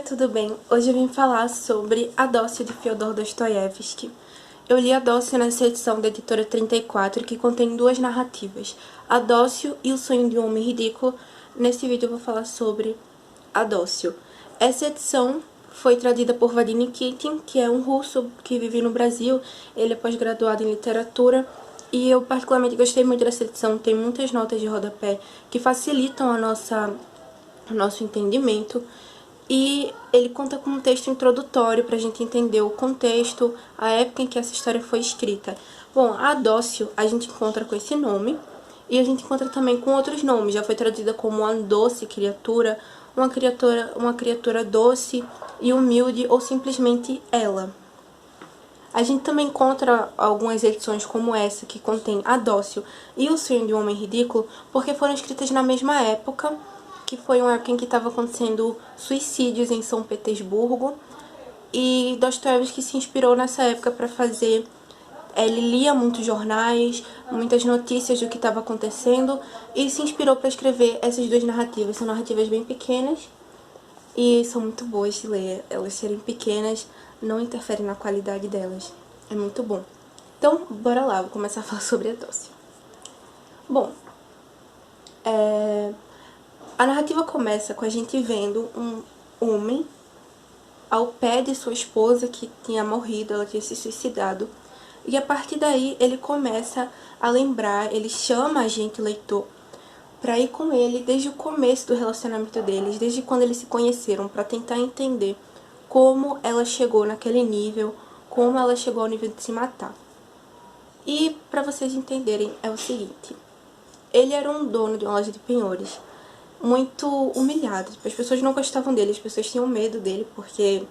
Tudo bem? Hoje eu vim falar sobre A Dócil de Fyodor Dostoiévski. Eu li A Dócil nessa edição da editora 34, que contém duas narrativas, A Dócil e O Sonho de um Homem Ridículo. Nesse vídeo eu vou falar sobre A Dócil. Essa edição foi traduzida por Vadim Nikitin, que é um russo que vive no Brasil. Ele é pós-graduado em literatura e eu particularmente gostei muito dessa edição. Tem muitas notas de rodapé que facilitam o nosso entendimento. E ele conta com um texto introdutório para a gente entender o contexto, a época em que essa história foi escrita. Bom, a Dócil a gente encontra com esse nome, e a gente encontra também com outros nomes. Já foi traduzida como uma doce criatura, uma criatura doce e humilde, ou simplesmente ela. A gente também encontra algumas edições como essa, que contém A Dócil e O Sonho de um Homem Ridículo, porque foram escritas na mesma época, que foi uma época em que estava acontecendo suicídios em São Petersburgo, e Dostoiévski se inspirou nessa época para fazer. Ele lia muitos jornais, muitas notícias do que estava acontecendo, e se inspirou para escrever essas duas narrativas. São narrativas bem pequenas e são muito boas de ler. Elas serem pequenas não interferem na qualidade delas. É muito bom. Então, bora lá, vou começar a falar sobre a Dócil. Bom, a narrativa começa com a gente vendo um homem ao pé de sua esposa que tinha morrido, ela tinha se suicidado. E a partir daí ele começa a lembrar, ele chama a gente, leitor, para ir com ele desde o começo do relacionamento deles, desde quando eles se conheceram, para tentar entender como ela chegou naquele nível, como ela chegou ao nível de se matar. E para vocês entenderem, é o seguinte: ele era um dono de uma loja de penhores, muito humilhado. As pessoas não gostavam dele, as pessoas tinham medo dele porque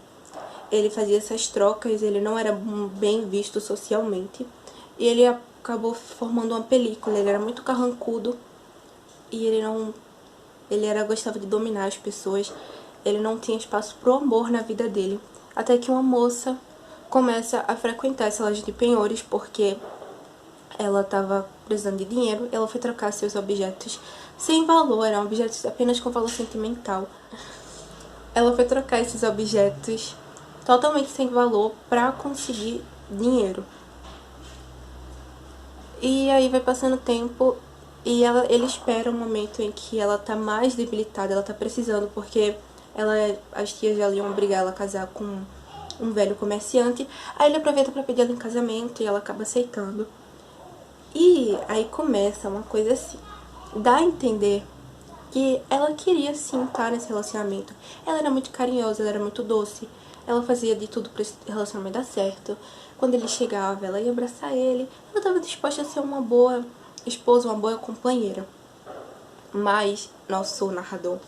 ele fazia essas trocas, ele não era bem visto socialmente. E ele acabou formando uma película, ele era muito carrancudo e gostava de dominar as pessoas. Ele não tinha espaço pro amor na vida dele. Até que uma moça começa a frequentar essa loja de penhores porque ela estava precisando de dinheiro. Ela foi trocar seus objetos sem valor, eram objetos apenas com valor sentimental. Ela foi trocar esses objetos totalmente sem valor para conseguir dinheiro. E aí vai passando o tempo e ele espera um momento em que ela tá mais debilitada, ela tá precisando, porque as tias já iam obrigar ela a casar com um velho comerciante. Aí ele aproveita para pedir ela em casamento e ela acaba aceitando. E aí começa uma coisa assim, dá a entender que ela queria sim estar nesse relacionamento. Ela era muito carinhosa, ela era muito doce, ela fazia de tudo para esse relacionamento dar certo. Quando ele chegava, ela ia abraçar ele, ela estava disposta a ser uma boa esposa, uma boa companheira. Mas nosso narrador,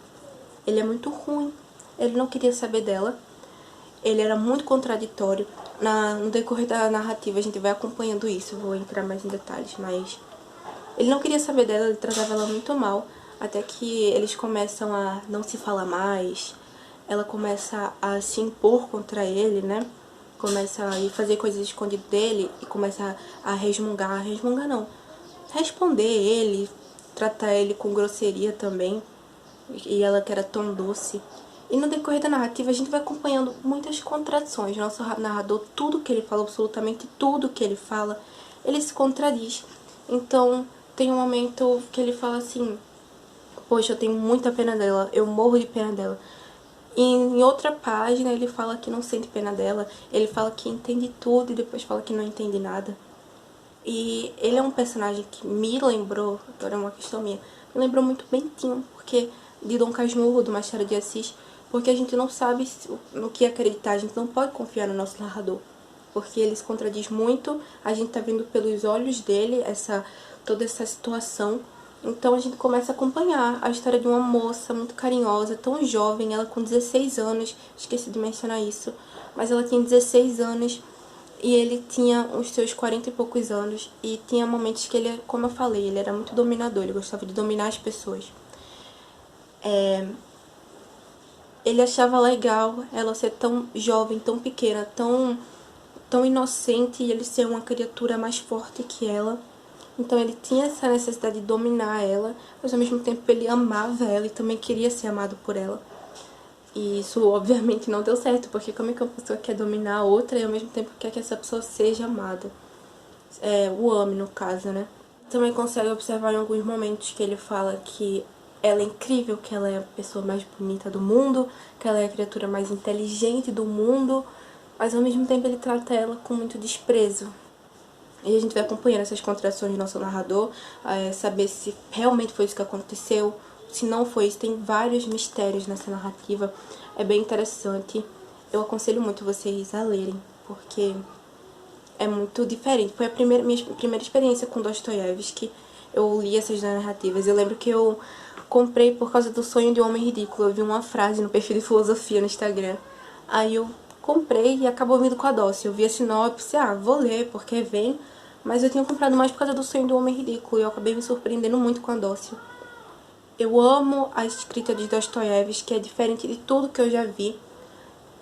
ele é muito ruim, ele não queria saber dela, ele era muito contraditório. No decorrer da narrativa a gente vai acompanhando isso, vou entrar mais em detalhes, mas ele não queria saber dela, ele tratava ela muito mal, até que eles começam a não se falar mais, ela começa a se impor contra ele, né? Começa a ir fazer coisas escondidas dele e começa a resmungar não, responder ele, tratar ele com grosseria também, e ela que era tão doce. E no decorrer da narrativa a gente vai acompanhando muitas contradições. Nosso narrador, tudo que ele fala, absolutamente tudo que ele fala, ele se contradiz. Então tem um momento que ele fala assim: poxa, eu tenho muita pena dela, eu morro de pena dela. E em outra página ele fala que não sente pena dela, ele fala que entende tudo e depois fala que não entende nada. E ele é um personagem que me lembrou, agora é uma questão minha, me lembrou muito Bentinho, porque de Dom Casmurro, do Machado de Assis, porque a gente não sabe no que acreditar, a gente não pode confiar no nosso narrador, porque ele se contradiz muito, a gente tá vendo pelos olhos dele toda essa situação. Então a gente começa a acompanhar a história de uma moça muito carinhosa, tão jovem, ela com 16 anos, esqueci de mencionar isso, mas ela tinha 16 anos e ele tinha os seus 40 e poucos anos, e tinha momentos que ele, como eu falei, ele era muito dominador, ele gostava de dominar as pessoas. Ele achava legal ela ser tão jovem, tão pequena, tão inocente, e ele ser uma criatura mais forte que ela. Então ele tinha essa necessidade de dominar ela, mas ao mesmo tempo ele amava ela e também queria ser amado por ela. E isso obviamente não deu certo, porque como é que uma pessoa quer dominar a outra e ao mesmo tempo quer que essa pessoa seja amada? O ame, no caso, né? Também consegue observar em alguns momentos que ele fala que ela é incrível, que ela é a pessoa mais bonita do mundo, que ela é a criatura mais inteligente do mundo, mas ao mesmo tempo ele trata ela com muito desprezo. E a gente vai acompanhando essas contradições do nosso narrador, saber se realmente foi isso que aconteceu, se não foi isso. Tem vários mistérios nessa narrativa, é bem interessante. Eu aconselho muito vocês a lerem, porque é muito diferente. Foi a minha primeira experiência com Dostoiévski. Eu li essas narrativas. Eu lembro que eu comprei por causa do Sonho de um Homem Ridículo. Eu vi uma frase no perfil de filosofia no Instagram. Aí eu comprei e acabou vindo com a Dossi. Eu vi a sinopse, vou ler porque vem. Mas eu tinha comprado mais por causa do Sonho do Homem Ridículo e eu acabei me surpreendendo muito com a Dossi. Eu amo a escrita de Dostoiévski, que é diferente de tudo que eu já vi.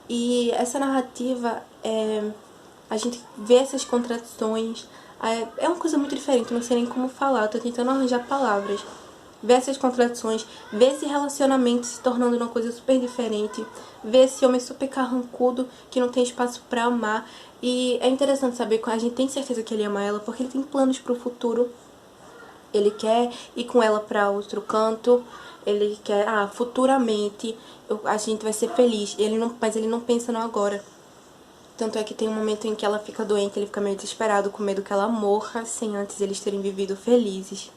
E essa narrativa, a gente vê essas contradições, é uma coisa muito diferente, não sei nem como falar, eu tô tentando arranjar palavras. Ver essas contradições, ver esse relacionamento se tornando uma coisa super diferente, ver esse homem super carrancudo que não tem espaço pra amar. E é interessante saber que a gente tem certeza que ele ama ela, porque ele tem planos pro futuro. Ele quer ir com ela pra outro canto, ele quer, futuramente a gente vai ser feliz, mas ele não pensa no agora. Tanto é que tem um momento em que ela fica doente, ele fica meio desesperado, com medo que ela morra, sem antes eles terem vivido felizes.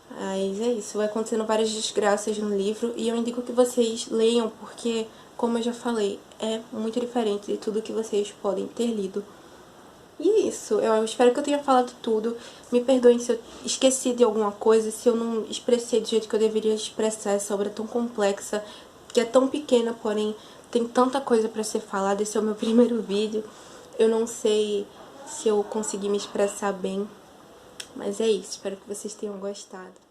Mas é isso, vai acontecendo várias desgraças no livro, e eu indico que vocês leiam, porque, como eu já falei, é muito diferente de tudo que vocês podem ter lido. E é isso, eu espero que eu tenha falado tudo. Me perdoem se eu esqueci de alguma coisa, se eu não expressei do jeito que eu deveria expressar. Essa obra tão complexa, que é tão pequena, porém tem tanta coisa pra ser falada. Esse é o meu primeiro vídeo. Eu não sei se eu consegui me expressar bem, mas é isso, espero que vocês tenham gostado.